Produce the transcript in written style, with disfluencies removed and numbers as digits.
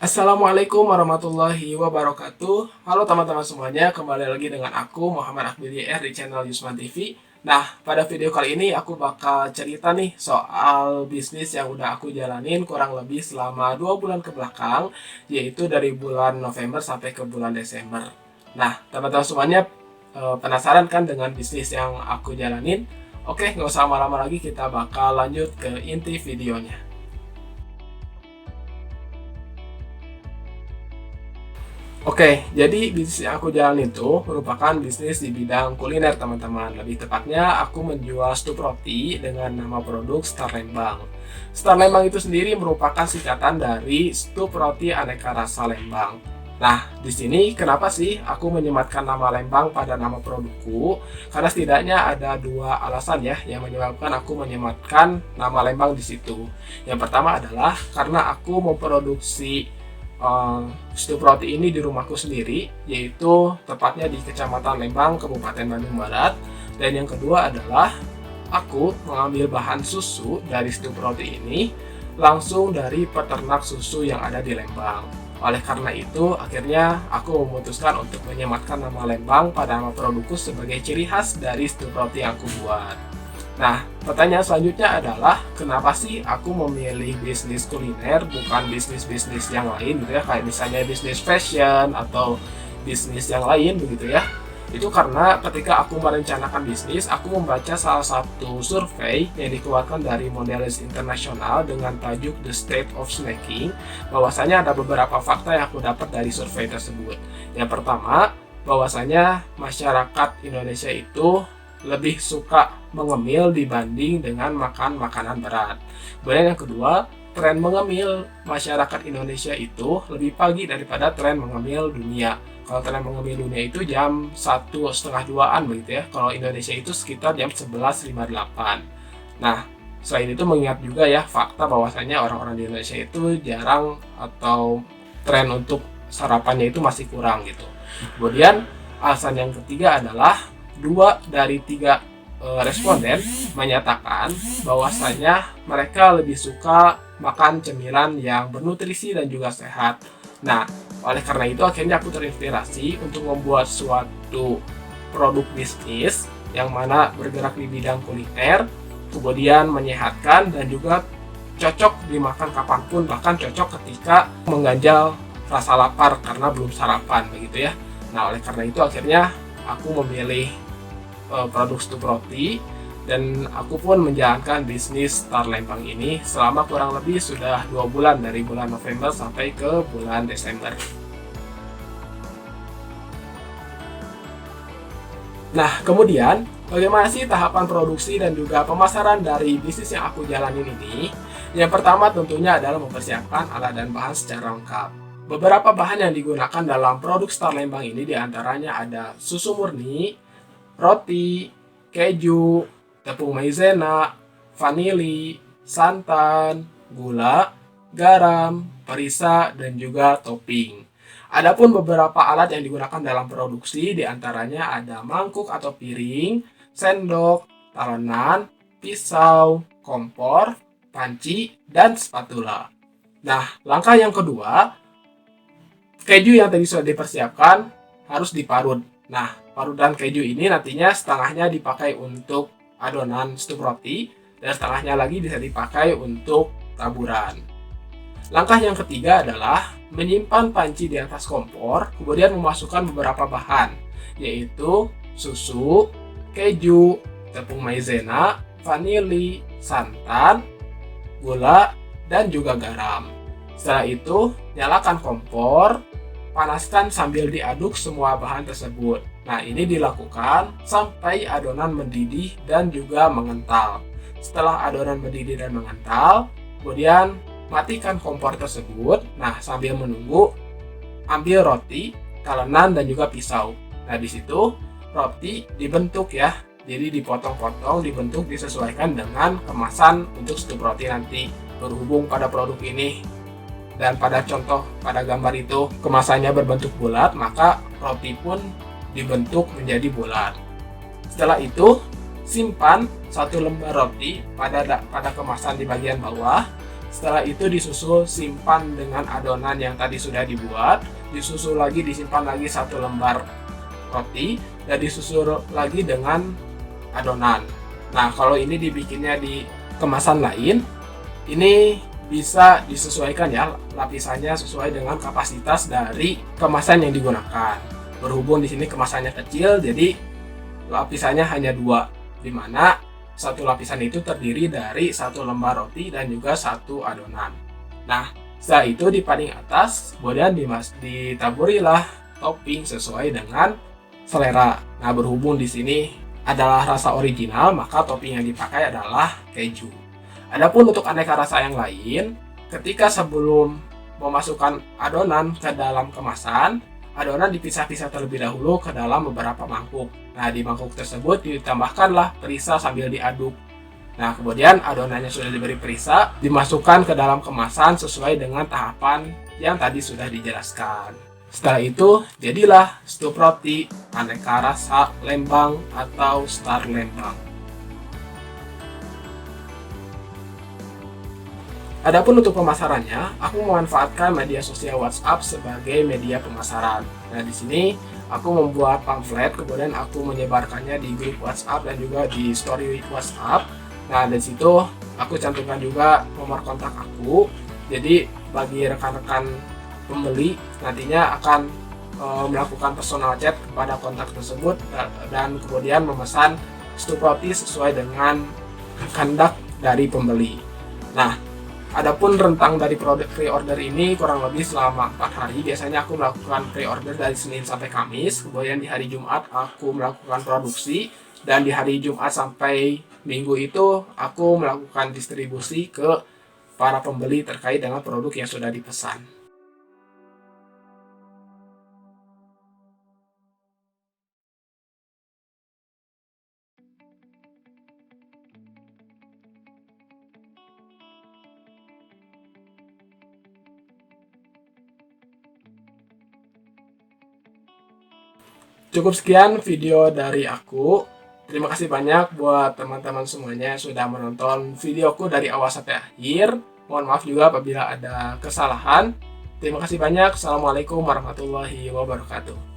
Assalamualaikum warahmatullahi wabarakatuh. Halo teman-teman semuanya, kembali lagi dengan aku Muhammad Akbil YR di channel Yusman TV. Nah, pada video kali ini aku bakal cerita nih soal bisnis yang udah aku jalanin kurang lebih selama 2 bulan ke belakang, yaitu dari bulan November sampai ke bulan Desember. Nah, teman-teman semuanya penasaran kan dengan bisnis yang aku jalanin? Oke, nggak usah lama-lama lagi, kita bakal lanjut ke inti videonya. Oke, jadi bisnis yang aku jalanin itu merupakan bisnis di bidang kuliner, teman-teman. Lebih tepatnya, aku menjual stup roti dengan nama produk Star Lembang. Star Lembang itu sendiri merupakan singkatan dari stup roti aneka rasa Lembang. Nah, di sini kenapa sih aku menyematkan nama Lembang pada nama produkku? Karena setidaknya ada dua alasan ya yang menyebabkan aku menyematkan nama Lembang di situ. Yang pertama adalah karena aku memproduksi stup roti ini di rumahku sendiri, yaitu tepatnya di Kecamatan Lembang, Kabupaten Bandung Barat. Dan yang kedua adalah aku mengambil bahan susu dari stup roti ini langsung dari peternak susu yang ada di Lembang. Oleh karena itu, akhirnya aku memutuskan untuk menyematkan nama Lembang pada nama produkku sebagai ciri khas dari stup roti yang aku buat. Nah, pertanyaan selanjutnya adalah kenapa sih aku memilih bisnis kuliner bukan bisnis-bisnis yang lain gitu ya, kayak misalnya bisnis fashion atau bisnis yang lain begitu ya. Itu karena ketika aku merencanakan bisnis, aku membaca salah satu survei yang dikeluarkan dari Mondelez International dengan tajuk The State of Snacking, bahwasanya ada beberapa fakta yang aku dapat dari survei tersebut. Yang pertama, bahwasanya masyarakat Indonesia itu lebih suka mengemil dibanding dengan makan makanan berat. Kemudian yang kedua, tren mengemil masyarakat Indonesia itu lebih pagi daripada tren mengemil dunia. Kalau tren mengemil dunia itu jam 1:30-2an begitu ya. Kalau Indonesia itu sekitar jam 11:58. Nah, selain itu mengingat juga ya fakta bahwasanya orang-orang di Indonesia itu jarang atau tren untuk sarapannya itu masih kurang gitu. Kemudian alasan yang ketiga adalah 2 dari 3 responden menyatakan bahwasanya mereka lebih suka makan cemilan yang bernutrisi dan juga sehat. Nah, oleh karena itu akhirnya aku terinspirasi untuk membuat suatu produk bisnis yang mana bergerak di bidang kuliner, kemudian menyehatkan dan juga cocok dimakan kapanpun, bahkan cocok ketika mengganjal rasa lapar karena belum sarapan begitu ya. Nah, oleh karena itu akhirnya aku memilih produk stup roti dan aku pun menjalankan bisnis Star Lembang ini selama kurang lebih sudah 2 bulan dari bulan November sampai ke bulan Desember. Nah, kemudian bagaimana sih tahapan produksi dan juga pemasaran dari bisnis yang aku jalanin ini? Yang pertama tentunya adalah mempersiapkan alat dan bahan secara lengkap. Beberapa bahan yang digunakan dalam produk Star Lembang ini diantaranya ada susu murni, roti, keju, tepung maizena, vanili, santan, gula, garam, perisa, dan juga topping. Adapun beberapa alat yang digunakan dalam produksi diantaranya ada mangkuk atau piring, sendok, talenan, pisau, kompor, panci, dan spatula. Nah, langkah yang kedua, keju yang tadi sudah dipersiapkan harus diparut. Nah, parutan keju ini nantinya setengahnya dipakai untuk adonan stup roti dan setengahnya lagi bisa dipakai untuk taburan. Langkah yang ketiga adalah menyimpan panci di atas kompor, kemudian memasukkan beberapa bahan, yaitu susu, keju, tepung maizena, vanili, santan, gula, dan juga garam. Setelah itu, nyalakan kompor, panaskan sambil diaduk semua bahan tersebut. Nah, ini dilakukan sampai adonan mendidih dan juga mengental. Setelah adonan mendidih dan mengental, kemudian matikan kompor tersebut. Nah, sambil menunggu, ambil roti, talenan, dan juga pisau. Nah, di situ roti dibentuk ya. Jadi dipotong-potong, dibentuk disesuaikan dengan kemasan untuk stup roti nanti. Berhubung pada produk ini dan pada contoh pada gambar itu kemasannya berbentuk bulat, maka roti pun dibentuk menjadi bulat. Setelah itu simpan 1 lembar roti pada kemasan di bagian bawah, Setelah itu disusul simpan dengan adonan yang tadi sudah dibuat, disusul lagi disimpan lagi 1 lembar roti, dan disusul lagi dengan adonan. Nah, kalau ini dibikinnya di kemasan lain, ini bisa disesuaikan ya lapisannya sesuai dengan kapasitas dari kemasan yang digunakan. Berhubung di sini kemasannya kecil, jadi lapisannya hanya 2, di mana satu lapisan itu terdiri dari 1 lembar roti dan juga 1 adonan. Nah, setelah itu di paling atas kemudian ditaburilah topping sesuai dengan selera. Nah, berhubung di sini adalah rasa original, maka topping yang dipakai adalah keju. Adapun untuk aneka rasa yang lain, ketika sebelum memasukkan adonan ke dalam kemasan, adonan dipisah-pisah terlebih dahulu ke dalam beberapa mangkuk. Nah, di mangkuk tersebut ditambahkanlah perisa sambil diaduk. Nah, kemudian adonannya sudah diberi perisa, dimasukkan ke dalam kemasan sesuai dengan tahapan yang tadi sudah dijelaskan. Setelah itu, jadilah stup roti aneka rasa Lembang atau Star Lembang. Adapun untuk pemasarannya, aku memanfaatkan media sosial WhatsApp sebagai media pemasaran. Nah, di sini aku membuat pamflet, kemudian aku menyebarkannya di grup WhatsApp dan juga di story WhatsApp. Nah, dari situ aku cantumkan juga nomor kontak aku. Jadi bagi rekan-rekan pembeli nantinya akan melakukan personal chat kepada kontak tersebut dan kemudian memesan stup roti sesuai dengan kehendak dari pembeli. Nah, adapun rentang dari produk pre-order ini kurang lebih selama 4 hari. Biasanya aku melakukan pre-order dari Senin sampai Kamis. Kemudian di hari Jumat aku melakukan produksi. Dan di hari Jumat sampai Minggu itu aku melakukan distribusi ke para pembeli terkait dengan produk yang sudah dipesan. Cukup sekian video dari aku. Terima kasih banyak buat teman-teman semuanya yang sudah menonton videoku dari awal sampai akhir. Mohon maaf juga apabila ada kesalahan. Terima kasih banyak. Assalamualaikum warahmatullahi wabarakatuh.